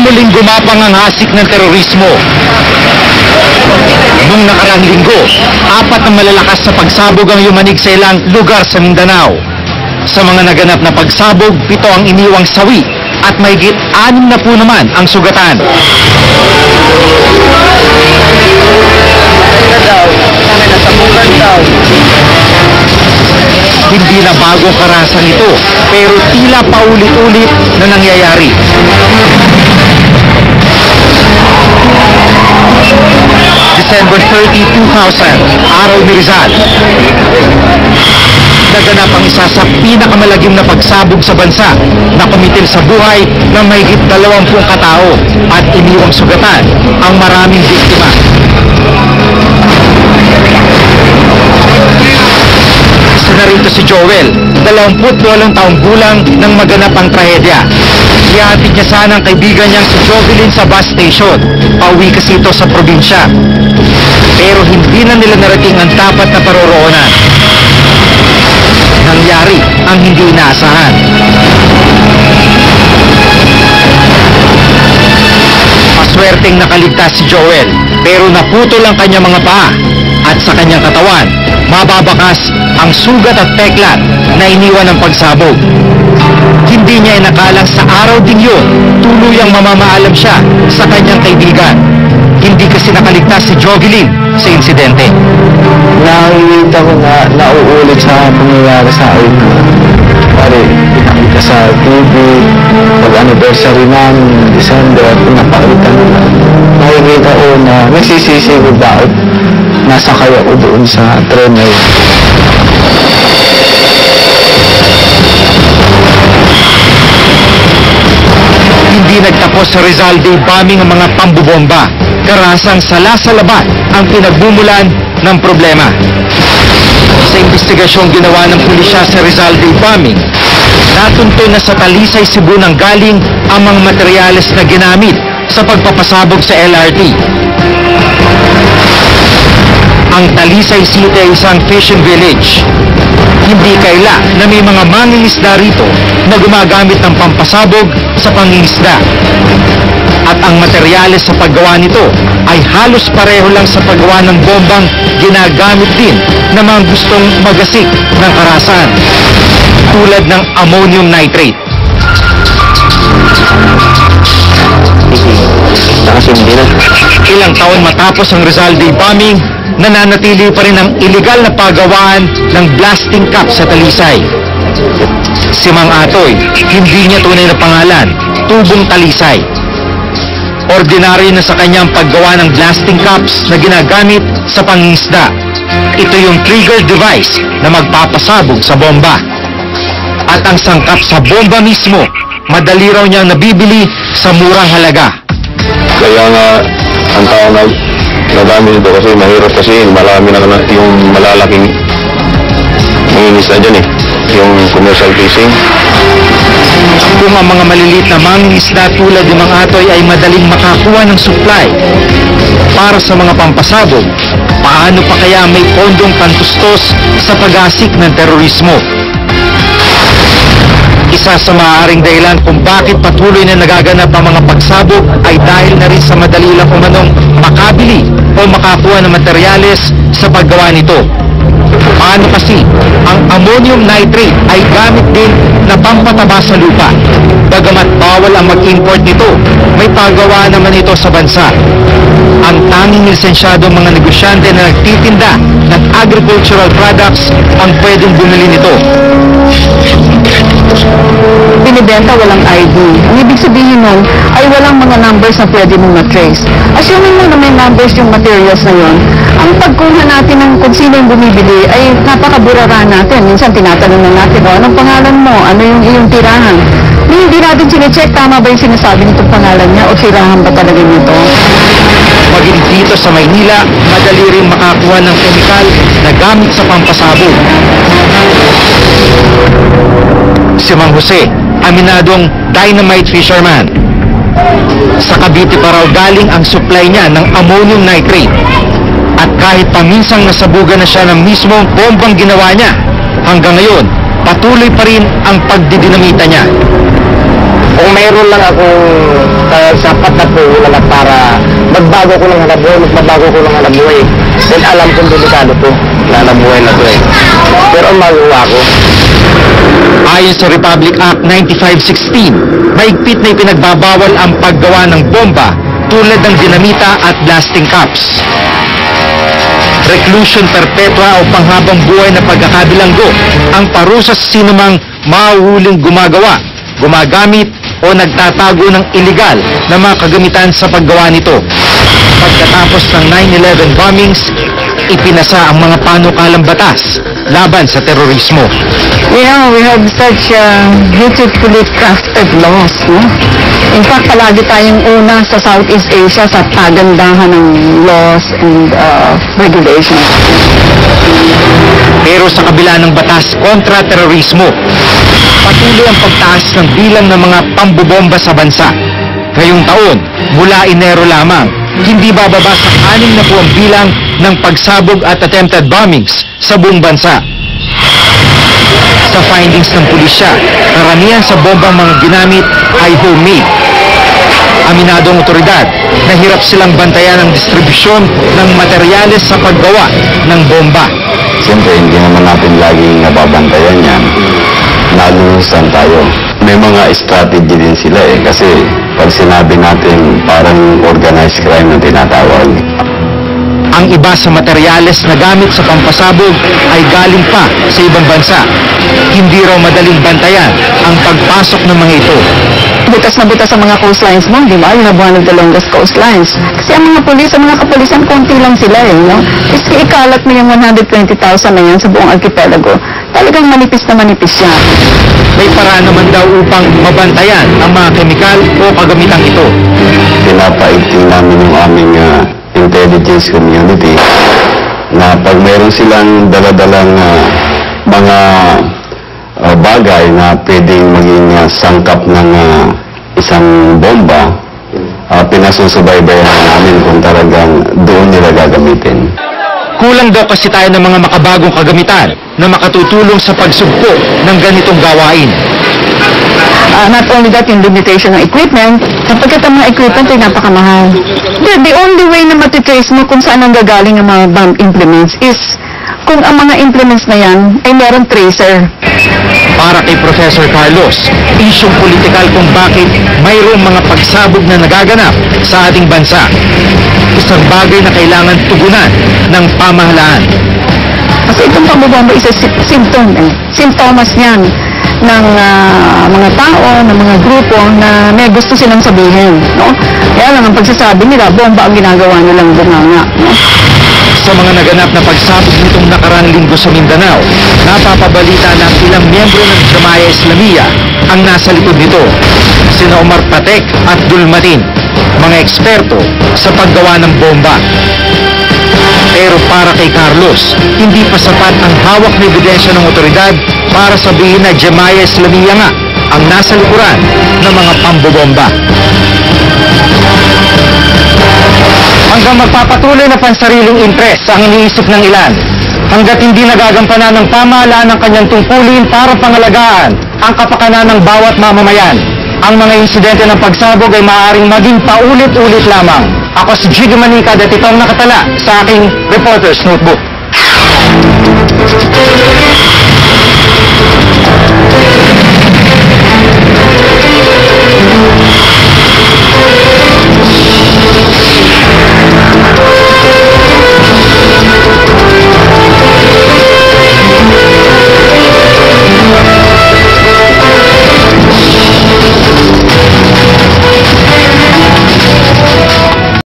muling gumapang ang hasik ng terorismo. Noong nakaraang linggo, 4 na malalakas na pagsabog ang yumanig sa ilang lugar sa Mindanao. Sa mga naganap na pagsabog, 7 ang iniwang sawi at mahigit 6 na po naman ang sugatan. Hindi na bagong karanasan ito, pero tila paulit-ulit na nangyayari. December 30, 2000, araw ni Rizal. Naganap ang isa sa pinakamalagim na pagsabog sa bansa na kumitil sa buhay ng mahigit 20 katao at iniwang sugatan ang maraming biktima. Isa na rito si Joel, 28 taong gulang nang maganap ang trahedya. Ihatid niya sana ang kaibigan niyang si Jovelyn sa bus station. Pauwi kasi ito sa probinsya. Pero hindi na nila narating ang dapat na paroroonan. Nangyari ang hindi inaasahan. Paswerteng nakaligtas si Joel, pero naputol ang kanyang mga paa at sa kanyang katawan, mababakas ang sugat at peklat na iniwan ng pagsabog. Hindi niya inakalang sa araw din yun, tuluyang mamamaalam siya sa kanyang kaibigan. Hindi kasi nakaligtas si Jovelyn sa insidente. Nakikita ko na nauulit sa pangyayari sa akin. Pare, pinakita sa TV, pag-anniversary namin, December, pinapakita nila. Nakikita ko na nagsisisi ko bakit nasakay ako doon sa tren na yun. Hindi nagtapos sa Rizal Day bombing ang mga pambubomba. Karasang sala-salabat ang pinagmumulan ng problema. Sa investigasyong ginawa ng pulisya sa Rizal Day bombing, natunto na sa Talisay, Cebu nang galing ang mga materyales na ginamit sa pagpapasabog sa LRT. Ang Talisay City ay isang fishing village. Hindi kaila na may mga mangingisda rito na gumagamit ng pampasabog sa pangingisda. At ang materyales sa paggawa nito ay halos pareho lang sa paggawa ng bombang ginagamit din ng mga gustong magasik ng karahasan, tulad ng ammonium nitrate. Ilang taon matapos ang Rizal Day bombing, nananatili pa rin ang iligal na paggawaan ng blasting cap sa Talisay. Si Mang Atoy, hindi niya tunay na pangalan, Tubong Talisay. Ordinaryo na sa kanyang paggawa ng blasting caps na ginagamit sa pangingisda. Ito yung trigger device na magpapasabog sa bomba. At ang sangkap sa bomba mismo, madali raw niyang nabibili sa murang halaga. Kaya nga, ang tao na nagamit ito kasi mahirap kasi marami na yung malalaking mangingisda dyan yung commercial fishing. Kung ang mga maliliit na mangingisda tulad ng mga Atoy ay madaling makakuha ng supply para sa mga pampasabog, paano pa kaya may pondong pantustos sa pag-asik ng terorismo? Isa sa maaaring dahilan kung bakit patuloy na nagaganap ang mga pagsabog ay dahil na rin sa madali lang umanong makabili o makakuha ng materyales sa paggawa nito. Paano kasi ang ammonium nitrate ay gamit din na pampataba sa lupa. Bagamat bawal ang mag-import nito, may paggawa naman ito sa bansa. Ang tanging lisensyadong mga negosyante na nagtitinda ng agricultural products ang pwedeng bumili nito. Binibenta walang ID. Ang ibig sabihin nun ay walang mga numbers na pwede mong matrace. Assuming mo na may numbers yung materials na yun, ang pagkuha natin ng kung sino yung bumibili ay napakaburara natin. Minsan tinatanong na natin, anong pangalan mo? Ano yung iyong tirahan? Hindi natin sinecheck tama ba yung sinasabi nitong pangalan niya o tirahan ba talaga nito? Maging dito sa Maynila, madali rin makakuha ng kemikal na gamit sa pampasabog. Si Mang Jose, aminadong dynamite fisherman. Sa Cavite pa raw galing ang supply niya ng ammonium nitrate. At kahit paminsang nasabugan na siya ng mismong bombang ginawa niya, hanggang ngayon, patuloy pa rin ang pagdidinamita niya. Kung mayroon lang akong sapat na puhunan na para magbago ko ng hanapbuhay, magbabago ko ng hanapbuhay, then alam kong delikado to, na hanapbuhay na to eh. Pero ang magawa ko, Ayon sa Republic Act 9516, mahigpit na ipinagbabawal ang paggawa ng bomba tulad ng dinamita at blasting caps. Reclusion perpetua o panghabang buhay na pagkakabilanggo ang parusa sa sinumang mahuhuling gumagawa, gumagamit o nagtatago ng iligal na mga kagamitan sa paggawa nito. Pagkatapos ng 9/11 bombings, ipinasa ang mga panukalang batas laban sa terorismo. Yeah, we have such beautifully crafted laws, no? In fact, palagi tayong una sa Southeast Asia sa pagandahan ng laws and regulations. Pero sa kabila ng batas kontra terorismo, patuloy ang pagtaas ng bilang ng mga pambobomba sa bansa. Ngayong taon, mula Enero lamang, hindi bababa sa 6 na buwang bilang ng pagsabog at attempted bombings sa buong bansa. Sa findings ng pulisya, karamihan sa bombang mga ginamit ay homemade. Aminado ang otoridad na hirap silang bantayan ang distribusyon ng materyales sa paggawa ng bomba. siyempre hindi naman natin laging nababantayan yan. Nalulusan tayo. May mga strategy din sila eh, kasi pag sinabi natin parang organized crime na tinatawag. Ang iba sa materyales na gamit sa pampasabog ay galing pa sa ibang bansa. Hindi raw madaling bantayan ang pagpasok ng mga ito. Butas na butas ang mga coastlines mo, di ba? You have one of the longest coastlines. Kasi ang mga pulis, ang mga kapulisan, konti lang sila eh, no? Kasi ikalat mo yung 120,000 na yan sa buong archipelago. Talagang manipis na manipis yan. May paraan naman daw upang mabantayan ang mga kemikal o kagamitang ito. Pinapaigting namin yung aming intelligence community na pag mayroon silang daladalang mga bagay na pwedeng maging sangkap ng isang bomba, pinasusubaybayan namin kung talagang doon nila gagamitin. Kulang daw kasi tayo ng mga makabagong kagamitan na makatutulong sa pagsugpo ng ganitong gawain. Not only that, yung limitation ng equipment, sapagkat ang mga equipment ay napakamahal. The only way na matitrace mo kung saan ang gagaling ang mga bomb implements is kung ang mga implements na yan ay meron tracer. Para kay Professor Carlos, isyong politikal kung bakit mayroong mga pagsabog na nagaganap sa ating bansa. Isang bagay na kailangan tugunan ng pamahalaan. Kasi itong pambobomba is a symptom eh. Simptomas niyan ng mga tao, ng mga grupo na may gusto silang sabihin, no? Kaya lang ang pagsasabi nila, bomba ang ginagawa nilang bunganga, no? Sa mga naganap na pagsabog nitong nakaraang linggo sa Mindanao, napapabalita na ilang miyembro ng Jamaya Islamia ang nasa likod nito. Sina Omar Patek at Dulmatin, mga eksperto sa paggawa ng bomba. Pero para kay Carlos, hindi pa sapat ang hawak na ebidensya ng otoridad para sabihin na Jamaya Islamia nga ang nasa likuran ng mga pambobomba. Hanggang magpapatuloy na pansariling interes ang iniisip ng ilan, hanggat hindi nagagampanan ng pamahalaan ng kanyang tungkulin para pangalagaan ang kapakanan ng bawat mamamayan, ang mga insidente ng pagsabog ay maaaring maging paulit-ulit lamang. Ako si Jiggy Manica at ito ang nakatala sa aking Reporter's Notebook.